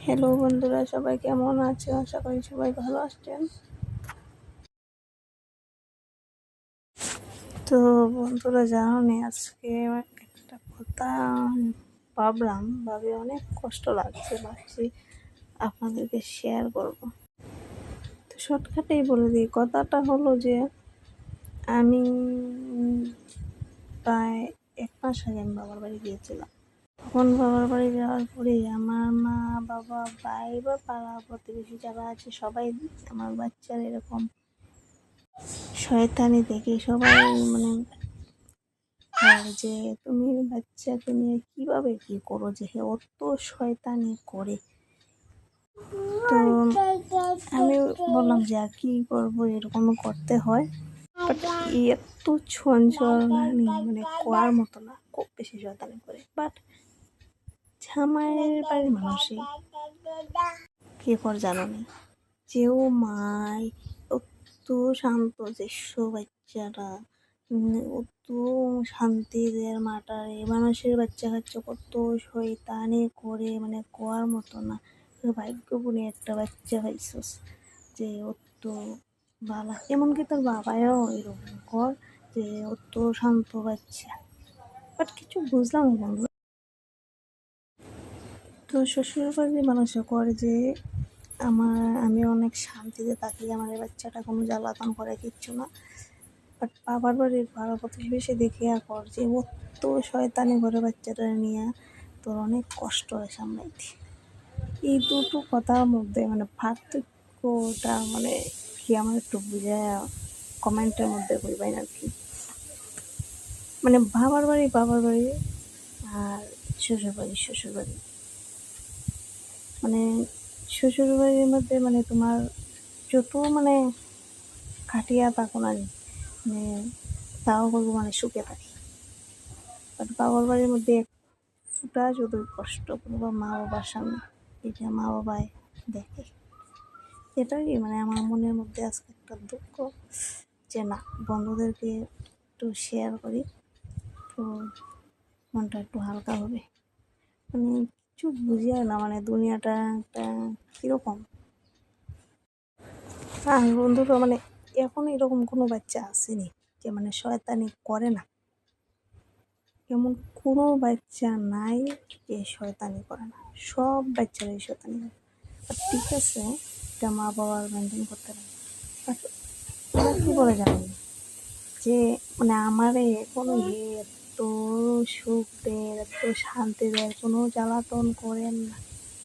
Hello বন্ধুরা, সবাই কেমন আছে? আশা করি সবাই ভালো আছেন। তো বন্ধুরা, জানি আজকে একটা কথা ভাবি অনেক কষ্ট লাগছে, ভাবছি আপনাদেরকে শেয়ার করব। তো শর্টকাটেই বলে দিই, কথাটা হলো যে আমি প্রায় 1 মাস আগে আমি বাবার বাড়ি গিয়েছিলাম। তখন বাবার বাড়ি যাওয়ার পরে আমার মা, বাবা, ভাই বা পাড়া প্রতিবেশী যারা আছে সবাই আমার বাচ্চার এরকম শয়তানি দেখে সবাই মানে যে তুমি বাচ্চাকে নিয়ে কিভাবে কি করো, যে অত শয়তানি করে। তো আমি বললাম যে আর কি করবো, এরকম করতে হয়। বাট এত চঞ্চল মানে কোয়ার মতো না, খুব বেশি শয়তানি করে। বাট জামাইয়ের বাড়ির মানুষই কি কর জানো নি, যেও মাই অত শান্ত যেসব বাচ্চারা অত শান্তিদের মাটারে মানুষের বাচ্চা কাচ্চা কত শয়তানি করে, মানে কোয়ার মতো না। ভাগ্যবনে একটা বাচ্চা পাইছস যে অত বালা, এমনকি তোর বাবাও এরকম কর যে অত শান্ত বাচ্চা। বাট কিছু বুঝলাম না বন্ধু। তো শ্বশুর বাড়ির মানুষে করে যে আমি অনেক শান্তিতে থাকি, আমার এই বাচ্চাটা কোনো জ্বালাতন করে কিচ্ছু না। বাট বাবার বাড়ির পাড়া প্রতিবেশী দেখে আর কর যে অত শয়তানি করে বাচ্চাটা নিয়ে তোর অনেক কষ্ট হয় সামলাইতে। এই দুটো কথার মধ্যে মানে পার্থক্যটা মানে কি আমার একটু বুঝে কমেন্টের মধ্যে বলবেন আর কি। মানে বাবার বাড়ি আর শ্বশুর বাড়ি মানে শ্বশুর বাড়ির মধ্যে মানে তোমার যত মানে খাটিয়া থাকো না, মানে তাও বলবো মানে সুখে থাকি। বাট বাবার বাড়ির মধ্যে এক ফুটা যদি কষ্ট করবো মা বাবার সামনে, এটা মা বাবাই দেখে। এটাই মানে আমার মনের মধ্যে আজকে একটা দুঃখ যে না, বন্ধুদেরকে একটু শেয়ার করি তো মনটা একটু হালকা হবে। মানে কিছু বুঝিয়ে না, মানে দুনিয়াটা একটা কীরকম। আর বন্ধুরা, মানে এখন এরকম কোনো বাচ্চা আসেনি যে মানে শয়তানি করে না, এমন কোনো বাচ্চা নাই যে শয়তানি করে না। সব বাচ্চারাই শয়তানি করে। আর ঠিক আছে, এটা মা বাবার মেনটেন করতে পারে। বাট ওরা কী বলে জানেন, যে মানে আমারে কোনো এত সুখ দেয়, এত শান্তি দেয়, কোনো জ্বালাতন করেন না।